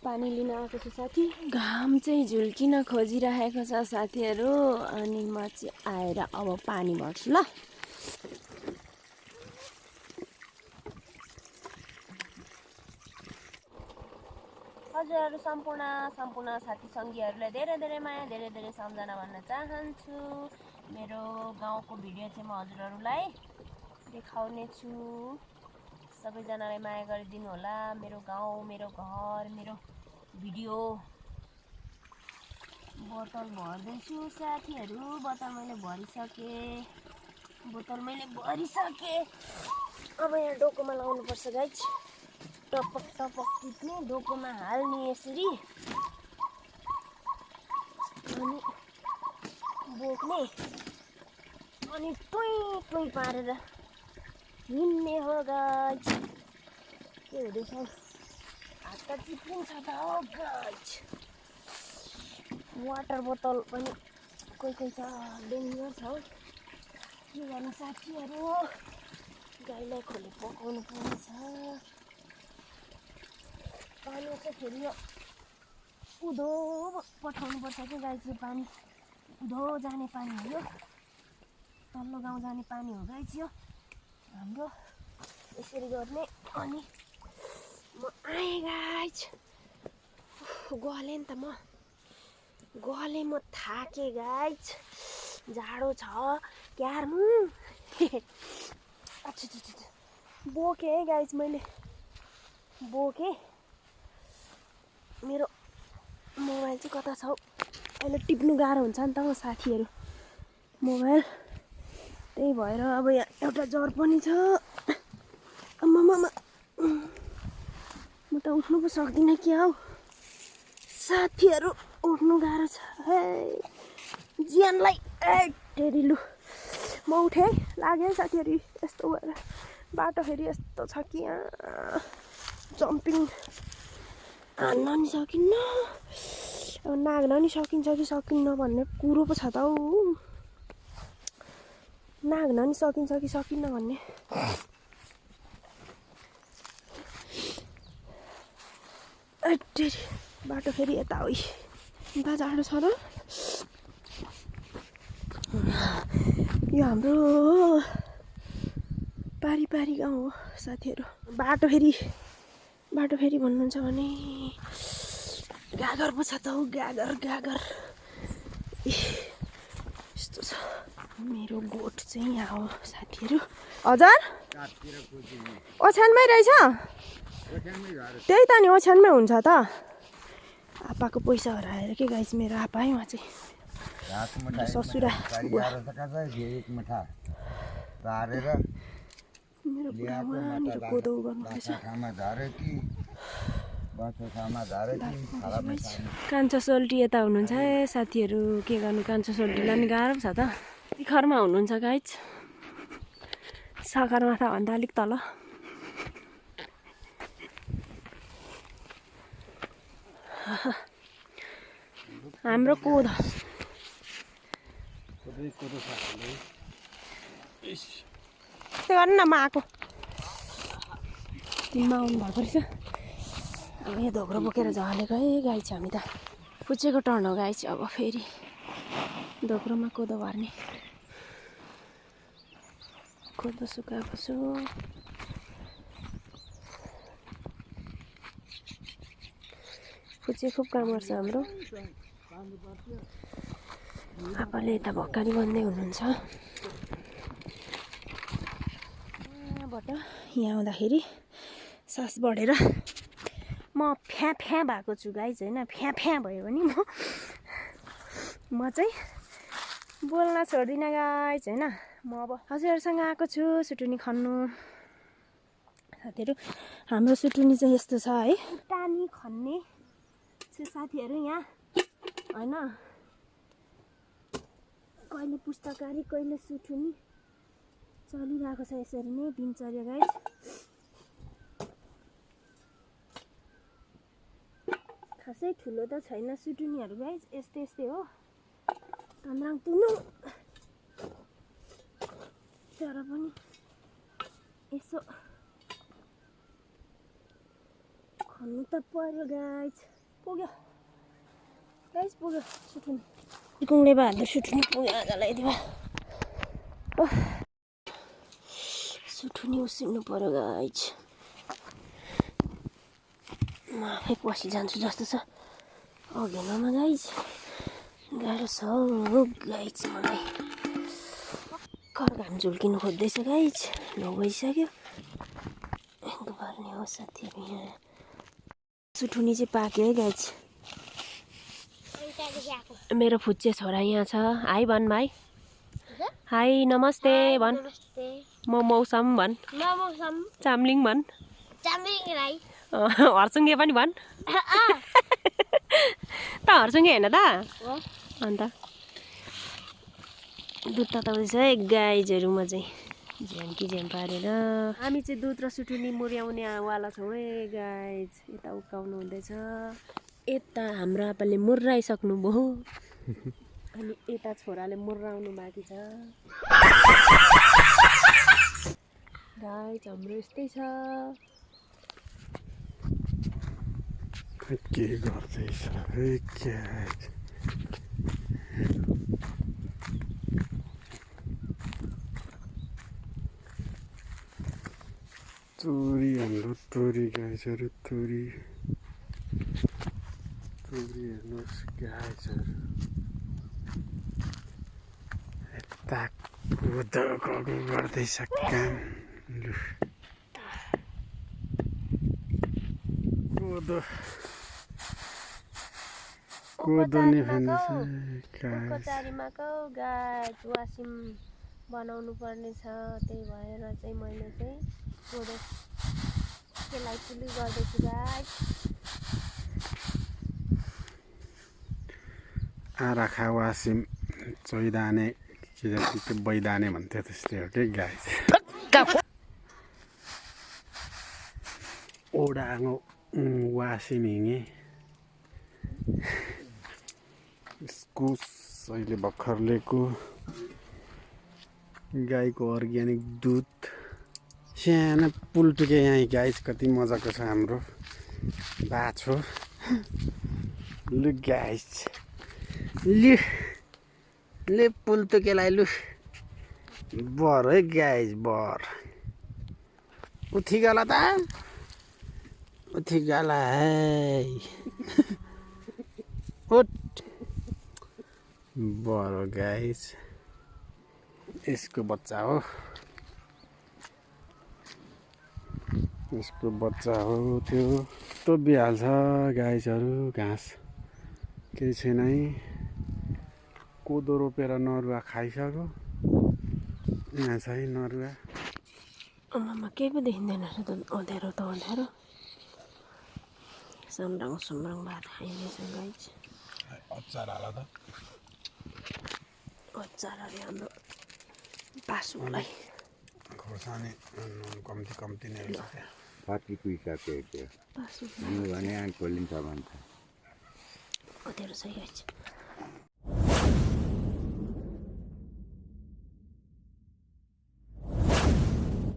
पानी लिन आएको छु साथी। घाम चाहिँ झुल्किन खोजिरहेको छ साथीहरू, अनि म चाहिँ आएर अब पानी भर्छु ल। हजुरहरू सम्पूर्ण साथी सङ्गीहरूलाई धेरै धेरै माया, धेरै धेरै सम्झना भन्न चाहन्छु। मेरो गाउँको भिडियो चाहिँ म हजुरहरूलाई देखाउने छु। सबैजनालाई माया गरिदिनु होला। मेरो गाउँ, मेरो घर, मेरो भिडियो। बोतल भर्दैछु साथीहरू, बोतल मैले भरिसकेँ। अब यहाँ डोकोमा लाउनुपर्छ गाइज। टपक टपक टिप्ने, डोकोमा हाल्ने यसरी, अनि बोक्ने, अनि टुई टुई पारेर हिँड्ने हो गाइज। के हुँदैछ, हात त चिप्लिन्छ त हो गाइज। वाटर बोतल पनि कोही छ डेन्जर छ हौ। के गर्नु साथीहरू, गाईलाई खोले पकाउनु पर्छ। पानी चाहिँ फेरि यो उधो पठाउनु पर्छ कि गाई चाहिँ। पानी उधो जाने पानी हो यो, तल्लो गाउँ जाने पानी हो गाई चाहिँ यो हाम्रो। यसरी गर्ने। अनि म आएँ गाइज, गलेँ नि त म थाकेँ गाइज। जाडो छ क्यार्मु। अच्छा बोकेँ है गाइज, मैले बोकेँ। मेरो मोबाइल चाहिँ कता छ हौ, अहिले टिप्नु गाह्रो हुन्छ नि त हौ साथीहरू मोबाइल। त्यही भएर अब यहाँ एउटा जर पनि छ। आम्मामा, म त उठ्नु पो सक्दिनँ क्या हौ साथीहरू, उठ्नु गाह्रो छ है ज्यानलाई। टेरिलु म उठेँ, लाग्यो है साथीहरू। यस्तो भएर बाटो फेरि यस्तो छ कि जम्पिङ हान्न नि सकिन्न, अब नाग्न नि सकिन्छ कि सकिन्न भन्ने कुरो पो छ त हौ। नाग्न नि सकिन्छ कि सकिन्न भन्ने। बाटो फेरि यता हो, यता जाडो छ र। यो हाम्रो पारी गाउँ हो साथीहरू। बाटो फेरि भन्नुहुन्छ भने गागर पो छ त हौ, गागर। यस्तो छ। मेरो गोठ चाहिँ यहाँ हो साथीहरू। हजुर ओछ्यानमै रहेछ, त्यही त नि ओछ्यानमै हुन्छ त। आप्पाको पैसा हराएर के गाइस, मेरो आप्पा है उहाँ चाहिँ ससुरा बुवा। मेरो बुढा उहाँनिर कोदो गर्नुहुँदैछ। कान्छो सोल्टी यता हुनुहुन्छ है साथीहरू। के गर्नु, कान्छो सोल्टीलाई नि गाह्रो छ त। तिखरमा हुनुहुन्छ गाइज, सगरमाथा भन्दा अलिक तल। हाम्रो कोदो त्यो गर्नु न, म आएको। टिममा आउनु भएको रहेछ। अब यहाँ धोक्रो बोकेर झलेको है गाई छ हामी त। पुचेको टर्न हो गाई चाहिँ। अब फेरि धोक्रोमा कोदो भर्ने। कोदो सुकाएको छु। पुचे खुब काम गर्छ हाम्रो। आप्पाले यता भक्काली बन्दै हुनुहुन्छ। यहाँबाट यहाँ आउँदाखेरि सास बढेर म फ्या भएको छु गाइज होइन। फ्या भयो भने म चाहिँ बोल्न छोड्दिनँ गाइज होइन। म अब हजुरहरूसँग आएको छु सुटुनी खन्नु। साथीहरू हाम्रो सुटुनी चाहिँ यस्तो छ है, टानी खन्ने साथीहरू यहाँ होइन। कहिले पुस्तकारी कहिले सुटुनी चलिरहेको छ यसरी नै दिनचर्या गाइज। खासै ठुलो त छैन सुटुनीहरू गाइज, यस्तै हो। तन्द्राङ तुनु तर पनि यसो भन्नु त पर्यो गाइज पुग्यो गाइज पुग्यो सुटुनी कुङले बाँध्दा सुटुनी पुग्यो आजलाई यति भए सुटुनी उसिन्नु पर्यो गाइज म आफै पसिजान्छु जस्तो छ अघिल्लोमा गाइज गाह्रो छ गाइज मलाई भर्खर घाम झुल्किनु खोज्दैछ गाइज 9 बजिसक्यो पर्ने हो साथीहरू यहाँ सुटुनी चाहिँ पाक्यो है गाइज मेरो फुच्चे छोरा यहाँ छ हाई भन् भाइ हाई नमस्ते भन् म मौसम भन् चामलिङ भन् हर्सुङ्गे पनि भन् त हर्सुङ्गे होइन त अन्त दुध तताउँदैछ है गाइजहरू म चाहिँ झ्याम पारेर हामी चाहिँ दुध र सुटुनी मुर्याउने वाला छौँ है गाइज यता उकाउनु हुँदैछ यता हाम्रो आपाले मुर्राइसक्नु भयो अनि यता छोराले मुर्राउनु बाँकी छ गाइज हाम्रो यस्तै छ के गर्दैछ है गाइज तोरी हाम्रो तोरी गाइजहरू तोरी हेर्नुहोस् गाइजहरू यता कुदको गर्दैछ काम लु कोदो नि भन्दैछ कचारीमा गाइज वासिम बनाउनु पर्ने छ त्यही भएर चाहिँ मैले चाहिँ कोदो केलाइपुली गर्दैछु गाइज आराखा वासिम चोइदाने के जति बैदाने भन्थ्यो त्यस्तै हो कि गाइज ओडाङो वासिम हिँगे इस्कुस अहिले भर्खर ल्याएको गाईको अर्ग्यानिक दुध सानो पुल्टुके यहाँ गाइज कति मजाको छ हाम्रो बाछो लु गाइज लु पुल्टुकेलाई लु बर है गाइज बर उठी गला त उठी गला है उठ बर गाइज यसको बच्चा हो यसको बच्चा हो त्यो टोबिहाल्छ गाइजहरू घाँस केही छैन है कोदो रोपेर नरुवा खाइसक्यो यहाँ छ है नरुवा आमामा केही पो देखिँदैन रहेछ त अँध्यारो त अँध्यारो सुमराङ भात खाइँदैछ गाइज अचार हाल त अचारले हाम्रो पासुलाई खोर्सानी कम्ती नै रहेछ त्यहाँ पाकी पुइसक्यो त्यो भने खोलिन्छ भन्छ अँध्यारो छ गाइज